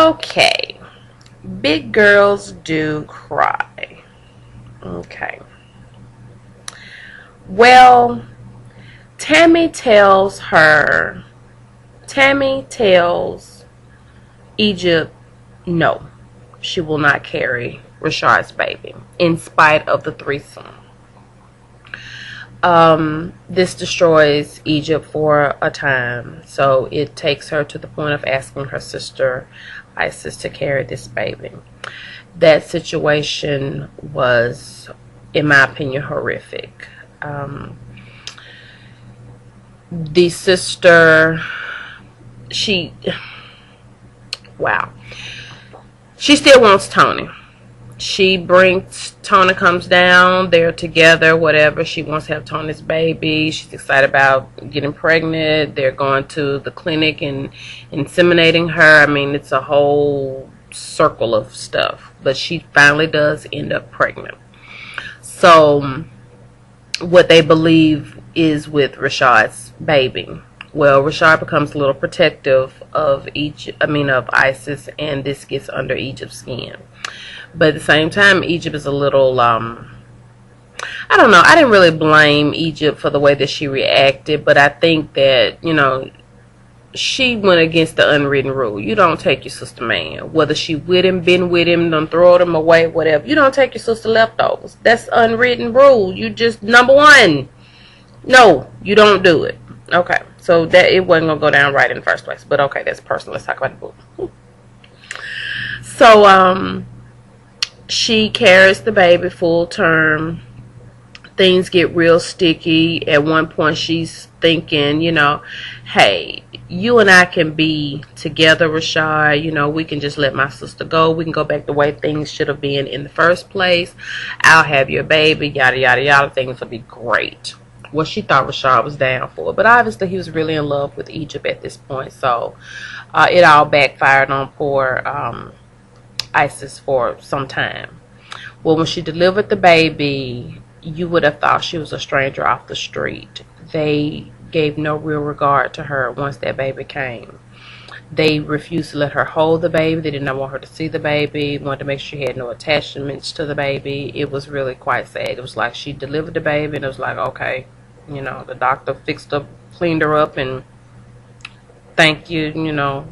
Okay. Big girls do cry. Okay. Well, Tammy tells Egypt no, she will not carry Rashad's baby in spite of the threesome. This destroys Egypt for a time, so it takes her to the point of asking her sister Isis to carry this baby. That situation was, in my opinion, horrific. The sister, she still wants Tony. Tony comes down, they're together, whatever. She wants to have Tony's baby. She's excited about getting pregnant. They're going to the clinic and inseminating her. I mean, it's a whole circle of stuff. But she finally does end up pregnant. So, what they believe is with Rashad's baby. Well, Rashad becomes a little protective of Isis, and this gets under Egypt's skin. But at the same time, Egypt is a little, I don't know. I didn't really blame Egypt for the way that she reacted, but I think that, she went against the unwritten rule. You don't take your sister man. Whether she with him, been with him, done throw them away, whatever. You don't take your sister leftovers. That's unwritten rule. You just, number one, no, you don't do it. Okay, so that it wasn't going to go down right in the first place. But okay, that's personal. Let's talk about the book. So, she carries the baby full term. Things get real sticky. At one point, she's thinking, hey, you and I can be together, Rashad. We can just let my sister go. We can go back the way things should have been in the first place. I'll have your baby, yada, yada, yada. Things will be great. Well, she thought Rashad was down for it. But obviously, he was really in love with Egypt at this point. So, it all backfired on poor Isis for some time. Well, when she delivered the baby, you would have thought she was a stranger off the street. They gave no real regard to her once that baby came. They refused to let her hold the baby. They did not want her to see the baby. Wanted to make sure she had no attachments to the baby. It was really quite sad. It was like she delivered the baby and it was like, okay, the doctor fixed her, cleaned her up, and thank you,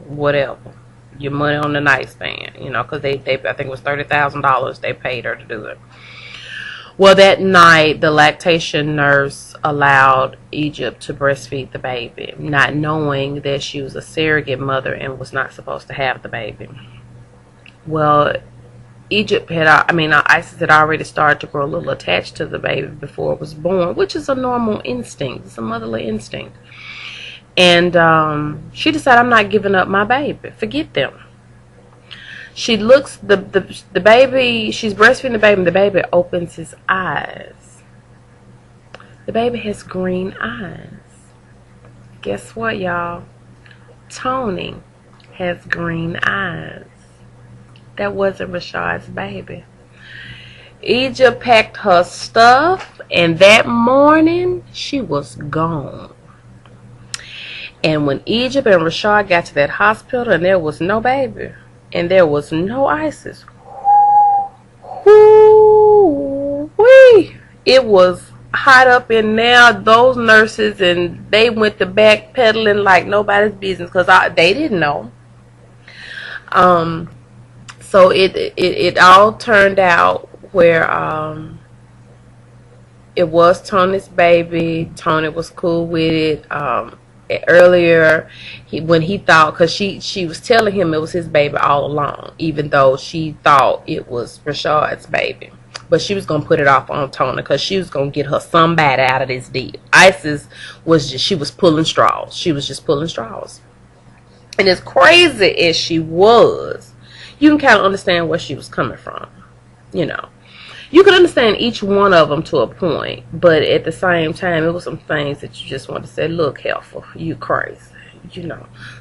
whatever. Your money on the nightstand, because they I think it was $30,000 they paid her to do it. Well, that night, the lactation nurse allowed Egypt to breastfeed the baby, not knowing that she was a surrogate mother and was not supposed to have the baby. Well, Isis had already started to grow a little attached to the baby before it was born, which is a normal instinct. It's a motherly instinct. And she decided, I'm not giving up my baby. Forget them. She looks, the baby, she's breastfeeding the baby, and the baby opens his eyes. The baby has green eyes. Guess what, y'all? Tony has green eyes. That wasn't Rashad's baby. Egypt packed her stuff, and that morning, she was gone. And when Egypt and Rashad got to that hospital and there was no baby and there was no Isis, it was hot up in there. Those nurses, and they went to backpedaling like nobody's business because they didn't know. So it all turned out where it was Tony's baby. Tony was cool with it. Earlier, when he thought, because she was telling him it was his baby all along, even though she thought it was Rashad's baby, but she was gonna put it off on Tony because she was gonna get her somebody out of this deal. Isis she was pulling straws. She was just pulling straws, and as crazy as she was, you can kind of understand where she was coming from. You could understand each one of them to a point, but at the same time, it was some things that you just want to say, look, helpful, you crazy,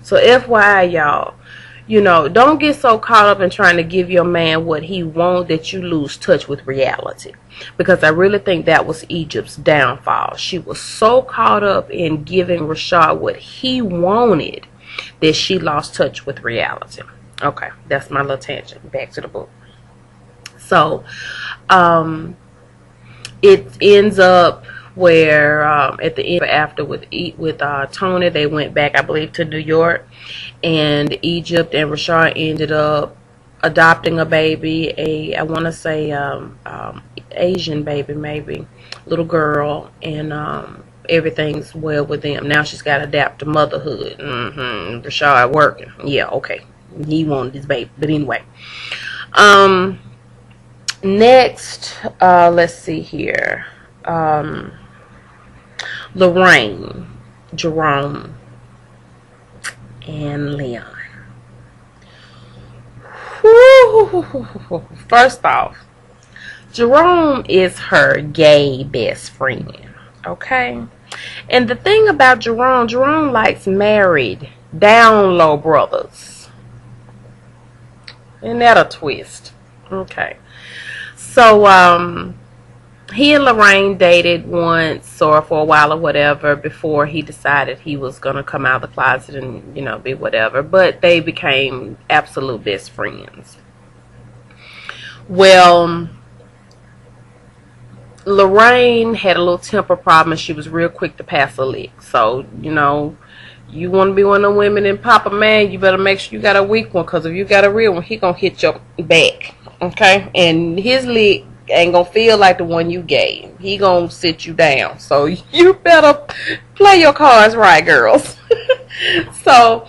So FYI, y'all, don't get so caught up in trying to give your man what he wants that you lose touch with reality. Because I really think that was Egypt's downfall. She was so caught up in giving Rashad what he wanted that she lost touch with reality. Okay, that's my little tangent. Back to the book. So, it ends up where at the end after with Tony, they went back, I believe, to New York and Egypt, and Rashard ended up adopting a baby, I want to say Asian baby, maybe little girl, and everything's well with them. Now she's got to adapt to motherhood. Rashard working, yeah, okay, he wanted his baby, but anyway. Next, let's see here. Lorraine, Jerome, and Leon. Woo! First off, Jerome is her gay best friend, okay? And the thing about Jerome likes married, down low brothers. Isn't that a twist? Okay. So, he and Lorraine dated once or for a while or whatever before he decided he was going to come out of the closet and, you know, be whatever. But they became absolute best friends. Well, Lorraine had a little temper problem and she was real quick to pass a lick. So, you know, you want to be one of the women and pop a man, you better make sure you got a weak one. Because if you got a real one, he going to hit your back. Okay? And his lick ain't gonna feel like the one you gave. He gonna sit you down. So you better play your cards right, girls. So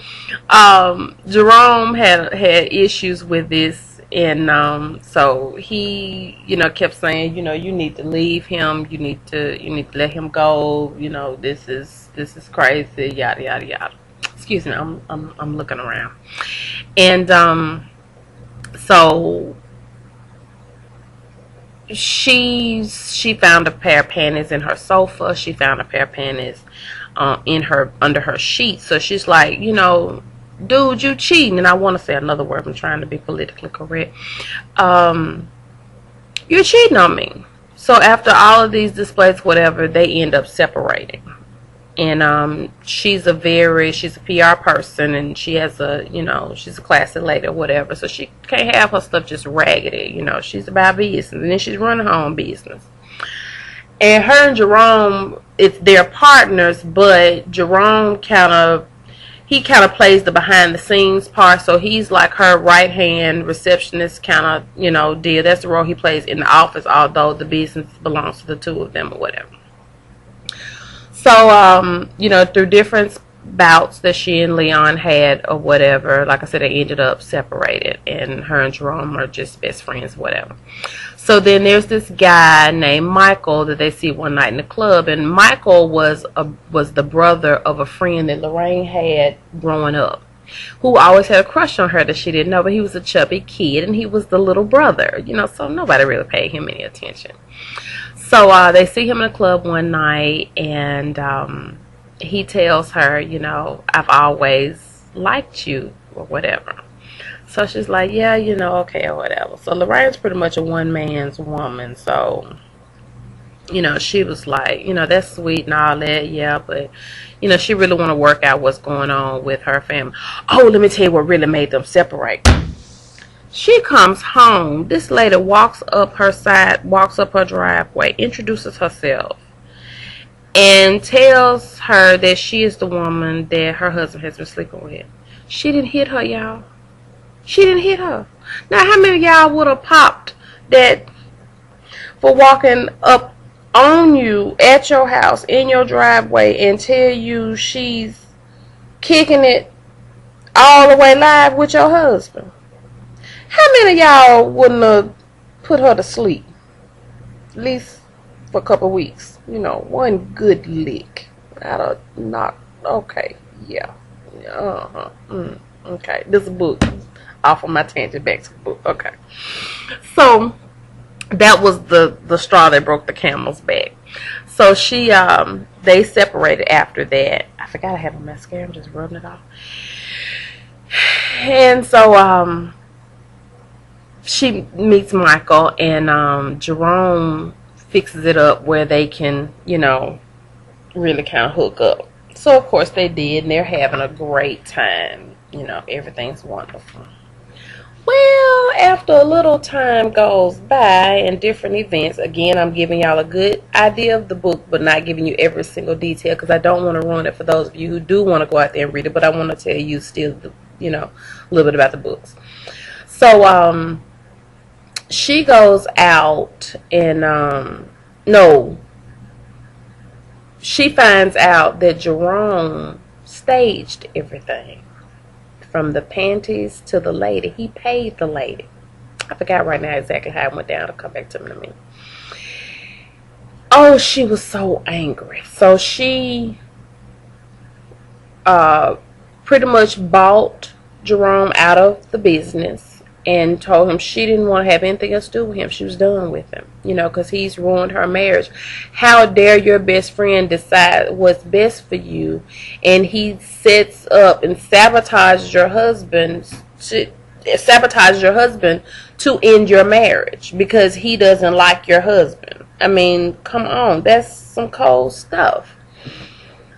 Jerome had issues with this, and so he, you know, kept saying, you know, you need to leave him, you need to let him go, you know, this is crazy, yada yada yada. Excuse me, I'm looking around. And so she found a pair of panties in her sofa. She found a pair of panties under her sheets. So she's like, you know, dude, you cheating. And I want to say another word. I'm trying to be politically correct. You're cheating on me. So after all of these displays, whatever, they end up separating. And she's a PR person, and she has a, you know, she's a classy lady or whatever, so she can't have her stuff just raggedy, you know. She's about business, and then she's running her own business. And her and Jerome, they're partners, but Jerome kind of plays the behind the scenes part, so he's like her right hand receptionist kind of, you know, deal. That's the role he plays in the office, although the business belongs to the two of them or whatever. So, you know, through different bouts that she and Leon had or whatever, like I said, they ended up separated, and her and Jerome are just best friends, whatever. So then there's this guy named Michael that they see one night in the club, and Michael was the brother of a friend that Lorraine had growing up, who always had a crush on her that she didn't know, but he was a chubby kid, and he was the little brother, you know, so nobody really paid him any attention. So they see him in the club one night, and he tells her, you know, I've always liked you or whatever. So she's like, yeah, you know, okay or whatever. So Lorraine's pretty much a one man's woman. So, you know, she was like, you know, that's sweet and all that, yeah, but, you know, she really want to work out what's going on with her family. Oh, let me tell you what really made them separate. She comes home. This lady walks up her driveway, introduces herself, and tells her that she is the woman that her husband has been sleeping with. She didn't hit her, y'all. She didn't hit her. Now, how many of y'all would have popped that for walking up on you at your house, in your driveway, and tell you she's kicking it all the way live with your husband? How many of y'all wouldn't have put her to sleep? At least for a couple of weeks. You know, one good lick. Out of not, okay, yeah. Okay, this book. Off of my tangent, back to the book. Okay. So, that was the straw that broke the camel's back. So, they separated after that. I forgot I had my mascara. I'm just rubbing it off. And so, she meets Michael, and Jerome fixes it up where they can, you know, really kind of hook up. So, of course, they did, and they're having a great time. You know, everything's wonderful. Well, after a little time goes by and different events, again, I'm giving y'all a good idea of the book, but not giving you every single detail because I don't want to ruin it for those of you who do want to go out there and read it, but I want to tell you still, you know, a little bit about the books. So, she goes out and, no, she finds out that Jerome staged everything. From the panties to the lady. He paid the lady. I forgot right now exactly how it went down. I'll come back to it in a minute. Oh, she was so angry. So she pretty much bought Jerome out of the business and told him she didn't want to have anything else to do with him. She was done with him, you know, because he's ruined her marriage. How dare your best friend decide what's best for you, and he sets up and sabotages your husband to end your marriage because he doesn't like your husband. I mean, come on, that's some cold stuff.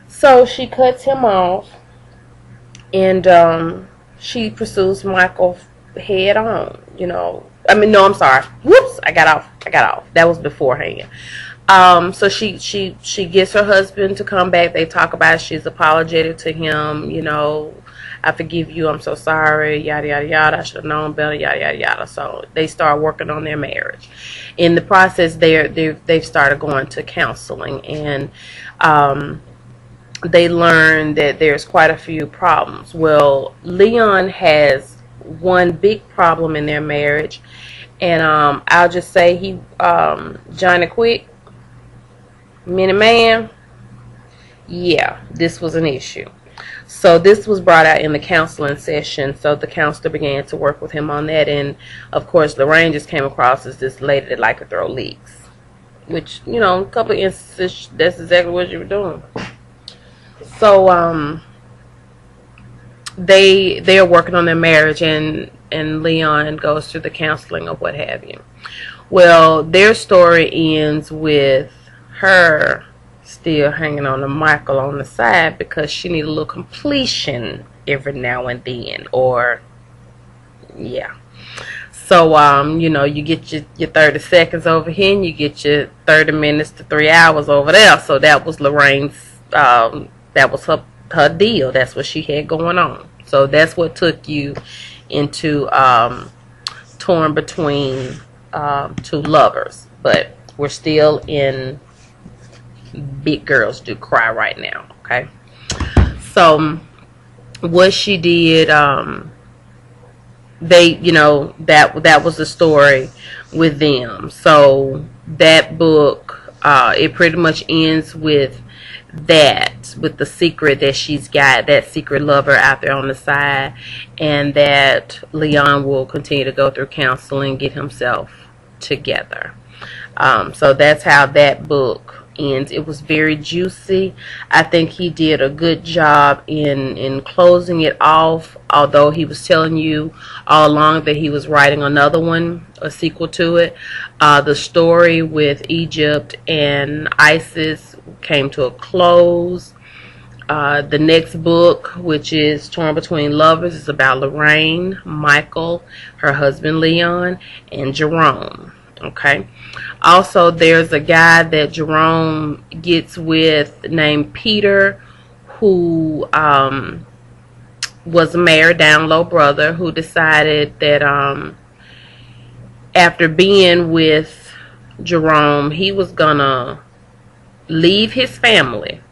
So she cuts him off, and she pursues Michael head on, you know. I mean, no, I'm sorry. Whoops, I got off. That was beforehand. So she gets her husband to come back. They talk about it. She's apologetic to him, you know. I forgive you. I'm so sorry. Yada yada yada. I should have known better. Yada yada yada. So they start working on their marriage. In the process, they've started going to counseling, and they learn that there's quite a few problems. Well, Leon has one big problem in their marriage, and I'll just say he Johnny Quick, Mini Man, yeah, this was an issue. So this was brought out in the counseling session, so the counselor began to work with him on that, and of course Lorraine just came across as this lady that liked to throw leaks, which, you know, a couple of instances that's exactly what you were doing. So they're working on their marriage, and Leon goes through the counseling or what have you. Well, their story ends with her still hanging on to Michael on the side because she needs a little completion every now and then, or yeah. So you know, you get your 30 seconds over here, and you get your 30 minutes to 3 hours over there. So that was Lorraine's that was her deal. That's what she had going on. So that's what took you into Torn Between Two Lovers. But we're still in Big Girls Do Cry right now, okay? So what she did, they, you know, that was the story with them. So that book, it pretty much ends with that, with the secret that she's got, that secret lover out there on the side, and that Leon will continue to go through counseling, get himself together. So that's how that book ends. It was very juicy. I think he did a good job in closing it off, although he was telling you all along that he was writing another one, a sequel to it. The story with Egypt and ISIS came to a close. The next book, which is Torn Between Lovers, is about Lorraine, Michael, her husband Leon, and Jerome. Okay. Also, there's a guy that Jerome gets with named Peter, who was a married down low brother who decided that after being with Jerome, he was gonna leave his family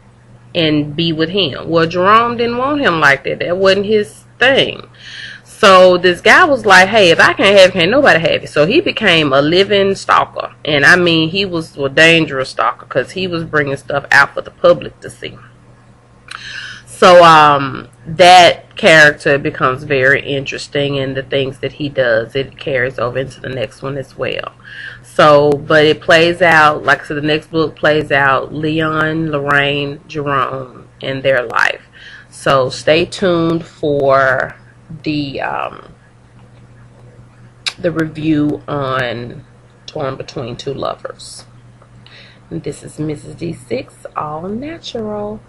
and be with him. Well, Jerome didn't want him like that. That wasn't his thing. So this guy was like, hey, if I can't have it, can't nobody have it. So he became a living stalker. And I mean, he was a dangerous stalker because he was bringing stuff out for the public to see. So that character becomes very interesting, and the things that he does, it carries over into the next one as well. So, but it plays out, like I said, the next book plays out Leon, Lorraine, Jerome, and their life. So stay tuned for the review on Torn Between Two Lovers. And this is Mrs. D6, all natural.